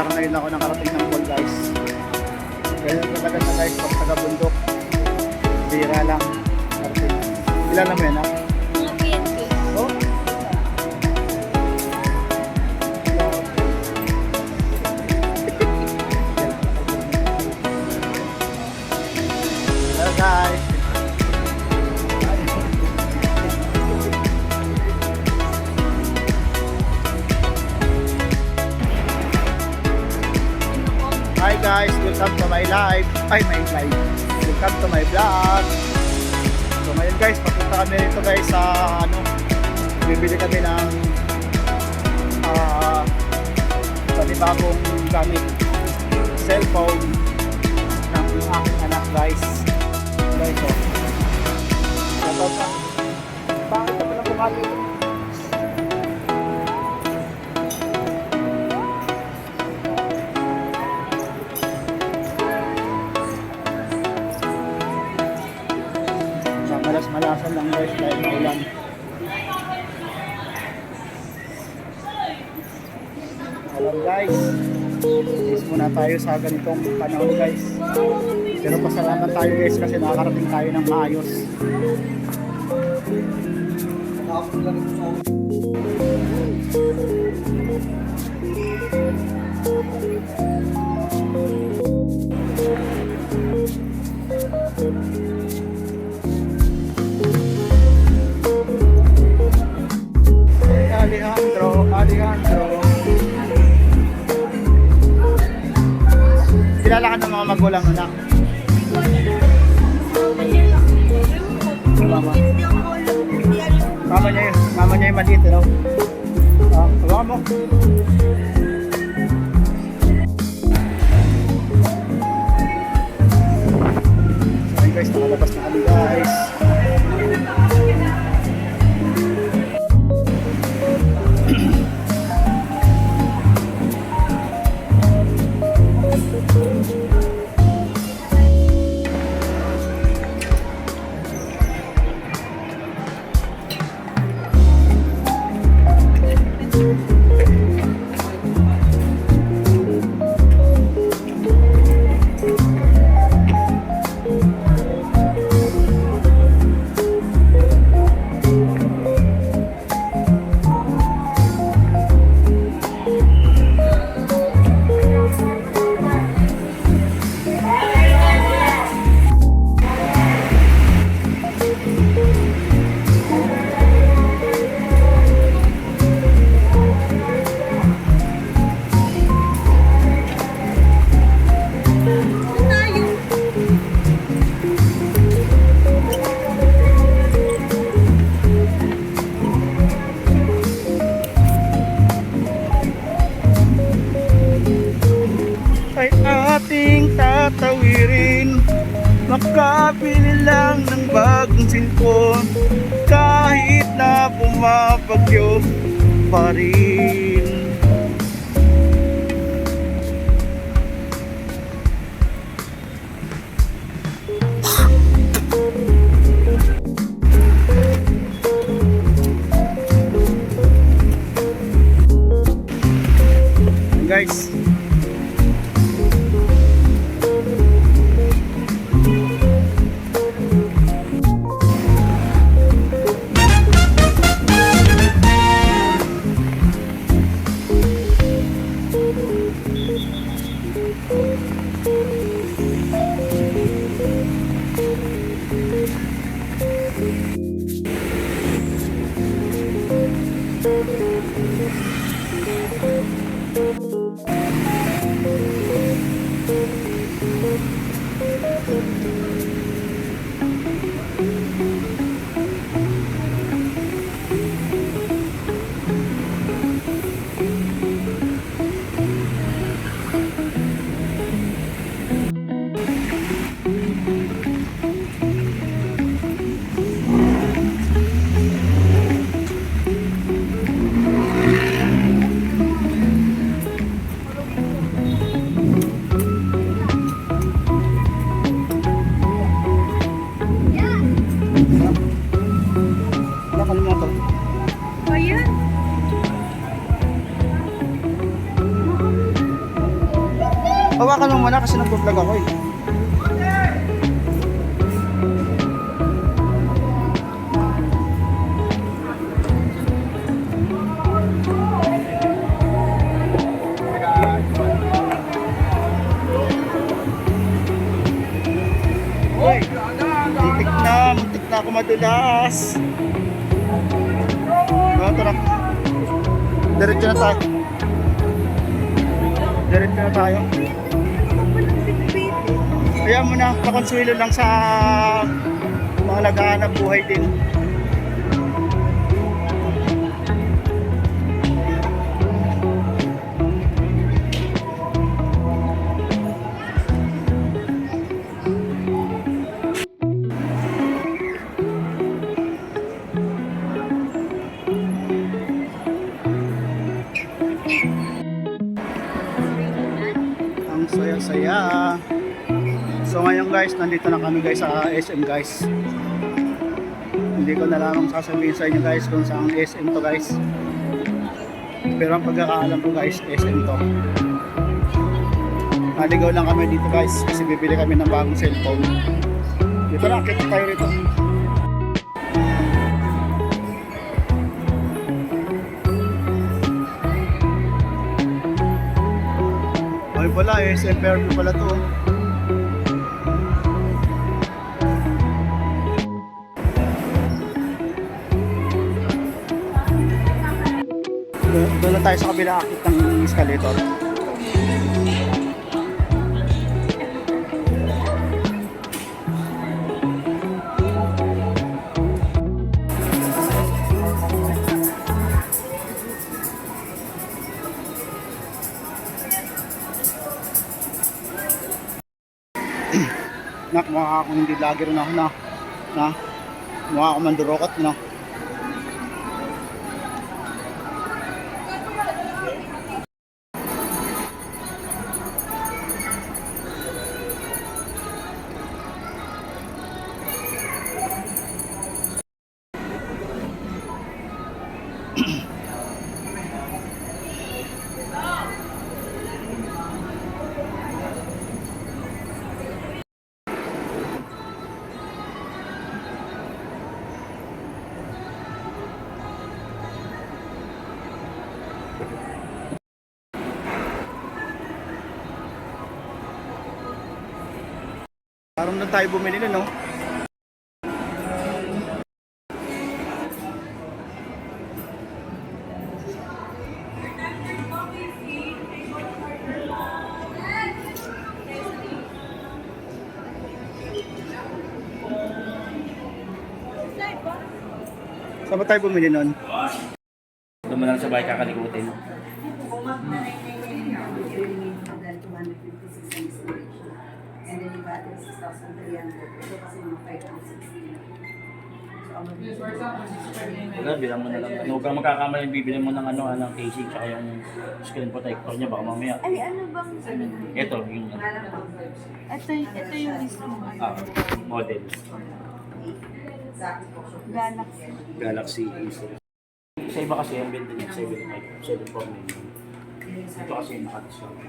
parang ngayon ako nakarating ng pool guys. Ganyan talaga na guys, pag taga-bundok. Bira lang. Karating. Kilala mo yan ha? Mga PNP. Oh? Hello guys. Hi guys, welcome to my live. Ay, my live. Welcome to my vlog. So ngayon guys, papunta kami rito guys sa bibili kami ng panibagong gamit, cellphone ng aking anak guys. Guys, oh. Bakit ka pala bumali? Malas-malasan lang guys dahil maulan. Alam guys, is muna tayo sa ganitong panahon guys. Pero pasalamat tayo guys kasi nakakarating tayo ng maayos. Alejandro. Kilala ka ng mga magulang anak? Mama. Mama niya yung maliit, no? Tawa mo. Ayun guys, nakalabas na kami guys. Ay ating tatawirin, makabili lang ng bagong cellphone, kahit na bumabagyo pa rin. Guys, Hawakan mo muna kasi nag-vlog ako eh. Hoy, muntik na ako madulas. Tara. Diretso na tayo. Diretso na tayo. Kaya mo na, pakonsuelo lang sa mga naghahanap buhay din. Ang saya-saya. So ngayon guys, nandito na kami guys sa SM guys. Hindi ko na lang sasabihin sa inyo guys kung saan SM to guys. Pero ang pagkakaalam ko guys, SM to. Naligaw lang kami dito guys kasi bibili kami ng bagong cellphone. Dito na, kita tayo rito. Ay pala, SM Fairview pala to. Doon tayo sa kabila akit ng escalator. Nak, mukha akong hindi vlogger na ako na mukha akong mandurokot na. Parang na tayo bumili na, no? Saan ba tayo bumili nun? Doon mo lang sa bahay kakalikutin. And then you got this 6,300. Ito kasi mga 5,060. Wala, bilang mo na lang. Huwag kang magkakamali, bibili mo ng ng casing tsaka yung screen protector niya, baka mamaya. Ay, ano bang Ito, yung ito yung mismo. Model. Galaxy. Galaxy A7. Sa iba kasi yung build din, 7.5, 7.4 Ito kasi yung naka-discount.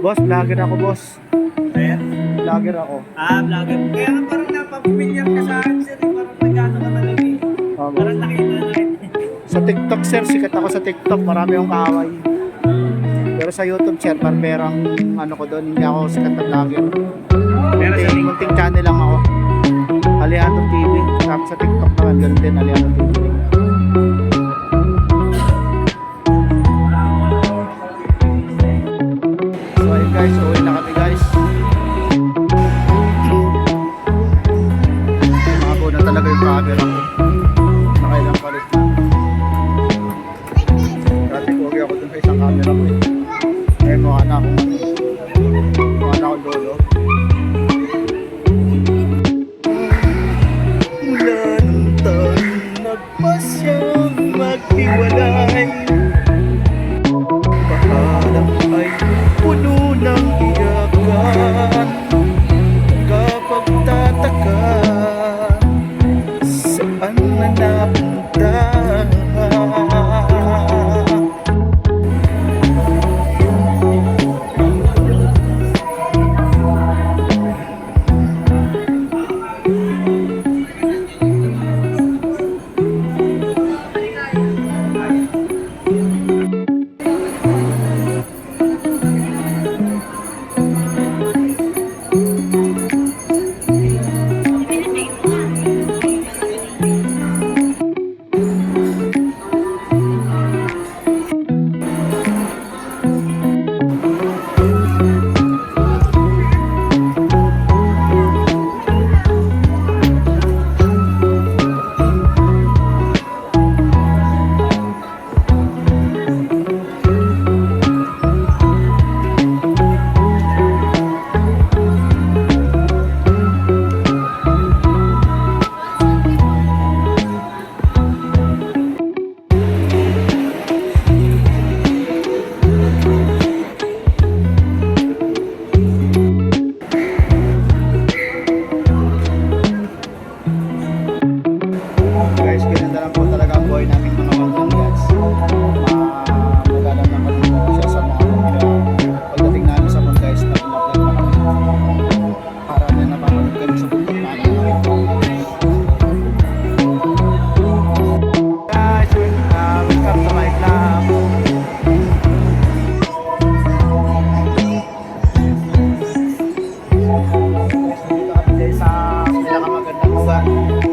Boss, vlogger ako boss. Ayan. Vlogger ako. Vlogger. Kaya nga parang napapamilyar ka sa akin, sir. Parang nagkano ka talaga eh. Parang nakita na rin. Sa TikTok sir, sikat ako sa TikTok. Marami akong kaaway. Pero sa YouTube sir, parang ano ko doon, hindi ako sikat na vlogger. Pero sa link. Munting channel lang ako. Aliano TV. Tapos sa TikTok naman, ganun din, Aliano TV. So ayun guys, uwi na kami guys. Makapo na talaga yung camera ko. Nakailang palit na. Dati kuwi ako dun sa isang camera ko eh. Ngayon mukha na akong lolo. Mula nung tayo nagpasyang maghiwalay. Ayan.